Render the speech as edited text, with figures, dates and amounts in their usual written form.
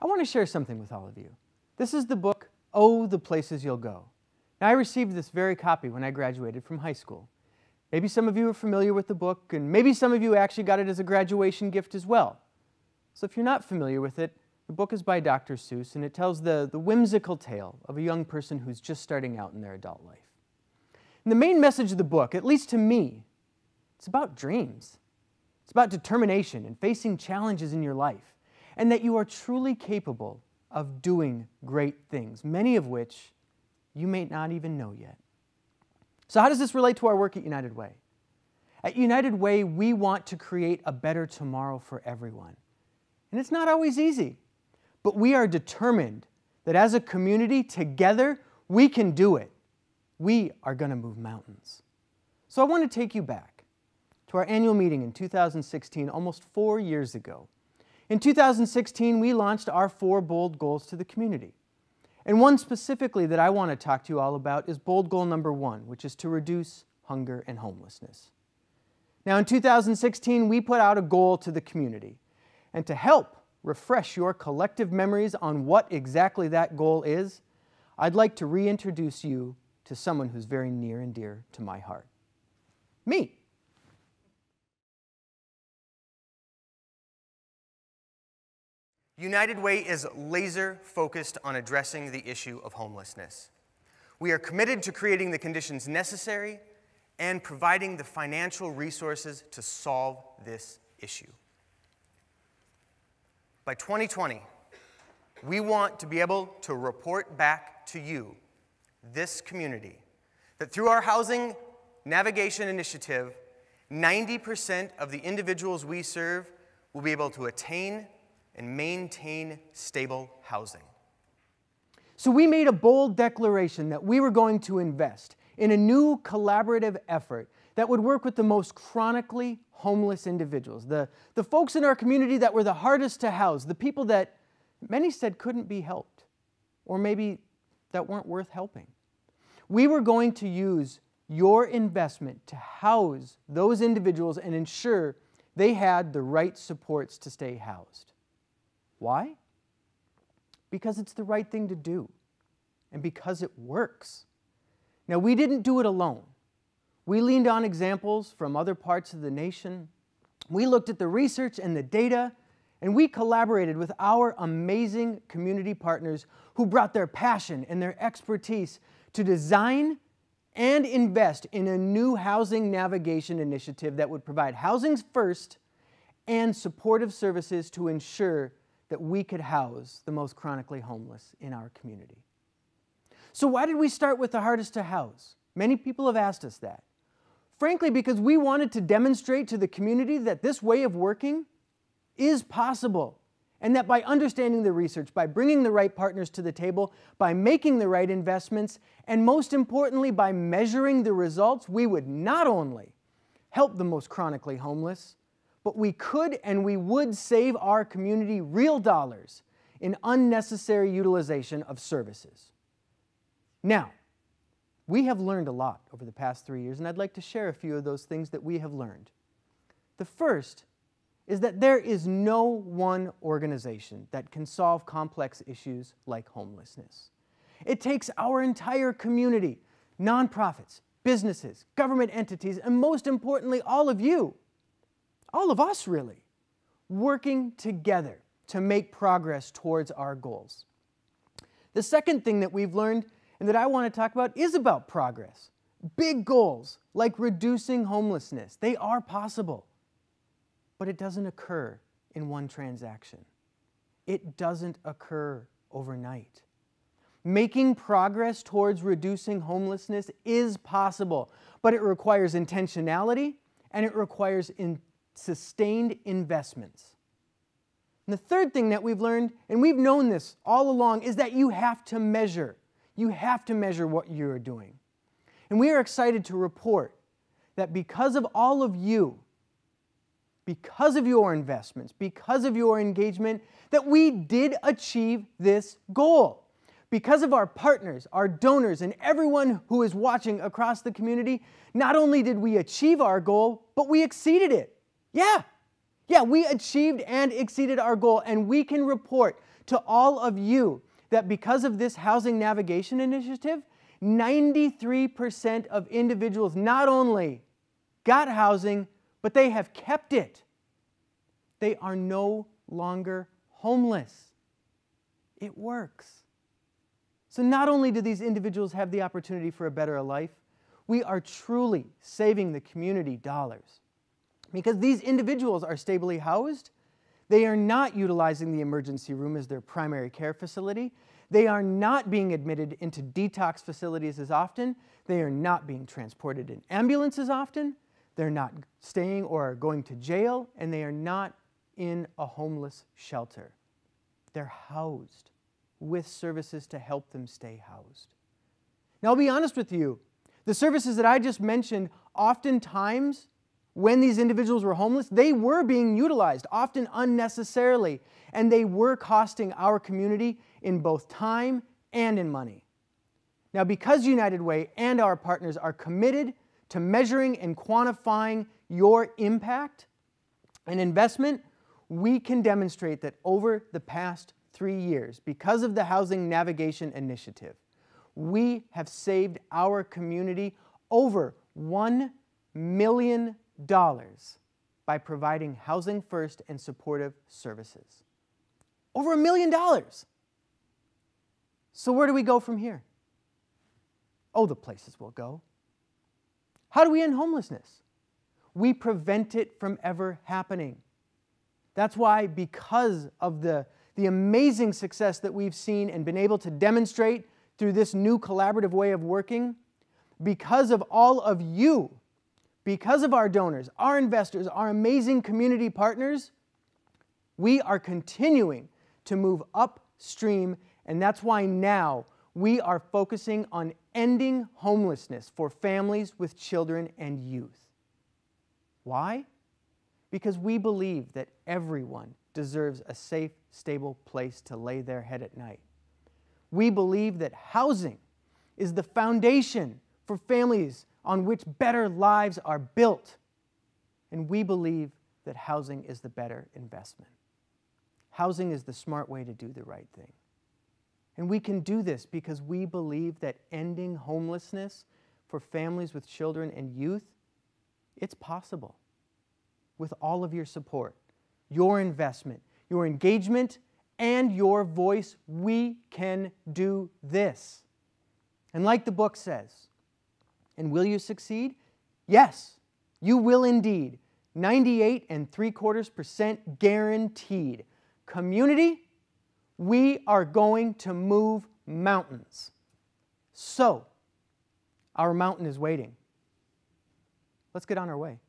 I want to share something with all of you. This is the book, Oh, the Places You'll Go. Now, I received this very copy when I graduated from high school. Maybe some of you are familiar with the book, and maybe some of you actually got it as a graduation gift as well. So if you're not familiar with it, the book is by Dr. Seuss, and it tells the whimsical tale of a young person who's just starting out in their adult life. And the main message of the book, at least to me, it's about dreams. It's about determination and facing challenges in your life, and that you are truly capable of doing great things, many of which you may not even know yet. So how does this relate to our work at United Way? At United Way, we want to create a better tomorrow for everyone. And it's not always easy, but we are determined that as a community, together, we can do it. We are going to move mountains. So I want to take you back to our annual meeting in 2016, almost 4 years ago. In 2016, we launched our 4 bold goals to the community. And one specifically that I want to talk to you all about is bold goal number 1, which is to reduce hunger and homelessness. Now in 2016, we put out a goal to the community. And to help refresh your collective memories on what exactly that goal is, I'd like to reintroduce you to someone who's very near and dear to my heart. Me. United Way is laser focused on addressing the issue of homelessness. We are committed to creating the conditions necessary and providing the financial resources to solve this issue. By 2020, we want to be able to report back to you, this community, that through our housing navigation initiative, 90% of the individuals we serve will be able to attain and maintain stable housing. So we made a bold declaration that we were going to invest in a new collaborative effort that would work with the most chronically homeless individuals, the folks in our community that were the hardest to house, the people that many said couldn't be helped, or maybe that weren't worth helping. We were going to use your investment to house those individuals and ensure they had the right supports to stay housed. Why? Because it's the right thing to do, and because it works. Now, we didn't do it alone. We leaned on examples from other parts of the nation. We looked at the research and the data, and we collaborated with our amazing community partners who brought their passion and their expertise to design and invest in a new housing navigation initiative that would provide housing first and supportive services to ensure that we could house the most chronically homeless in our community. So why did we start with the hardest to house? Many people have asked us that. Frankly, because we wanted to demonstrate to the community that this way of working is possible, and that by understanding the research, by bringing the right partners to the table, by making the right investments, and most importantly, by measuring the results, we would not only help the most chronically homeless, but we could and we would save our community real dollars in unnecessary utilization of services. Now, we have learned a lot over the past 3 years, and I'd like to share a few of those things that we have learned. The first is that there is no one organization that can solve complex issues like homelessness. It takes our entire community, nonprofits, businesses, government entities, and most importantly, all of you, all of us really, working together to make progress towards our goals. The second thing that we've learned and that I want to talk about is about progress. Big goals like reducing homelessness, they are possible, but it doesn't occur in one transaction. It doesn't occur overnight. Making progress towards reducing homelessness is possible, but it requires intentionality and it requires sustained investments. And the third thing that we've learned, and we've known this all along, is that you have to measure. You have to measure what you're doing. And we are excited to report that because of all of you, because of your investments, because of your engagement, that we did achieve this goal. Because of our partners, our donors, and everyone who is watching across the community, not only did we achieve our goal, but we exceeded it. Yeah, we achieved and exceeded our goal, and we can report to all of you that because of this housing navigation initiative, 93% of individuals not only got housing, but they have kept it. They are no longer homeless. It works. So not only do these individuals have the opportunity for a better life, we are truly saving the community dollars. Because these individuals are stably housed, they are not utilizing the emergency room as their primary care facility. They are not being admitted into detox facilities as often. They are not being transported in ambulances often. They're not staying or going to jail, and they are not in a homeless shelter. They're housed with services to help them stay housed. Now, I'll be honest with you. The services that I just mentioned, oftentimes, when these individuals were homeless, they were being utilized, often unnecessarily, and they were costing our community in both time and in money. Now, because United Way and our partners are committed to measuring and quantifying your impact and investment, we can demonstrate that over the past 3 years, because of the Housing Navigation Initiative, we have saved our community over $1 million by providing housing first and supportive services. Over $1 million. So where do we go from here? Oh, the places we'll go. How do we end homelessness? We prevent it from ever happening. That's why, because of the amazing success that we've seen and been able to demonstrate through this new collaborative way of working, because of all of you, because of our donors, our investors, our amazing community partners, we are continuing to move upstream, and that's why now we are focusing on ending homelessness for families with children and youth. Why? Because we believe that everyone deserves a safe, stable place to lay their head at night. We believe that housing is the foundation for families on which better lives are built. And we believe that housing is the better investment. Housing is the smart way to do the right thing. And we can do this because we believe that ending homelessness for families with children and youth, it's possible. With all of your support, your investment, your engagement, and your voice, we can do this. And like the book says, and will you succeed? Yes, you will indeed. 98.75% guaranteed. Community, we are going to move mountains. So, our mountain is waiting. Let's get on our way.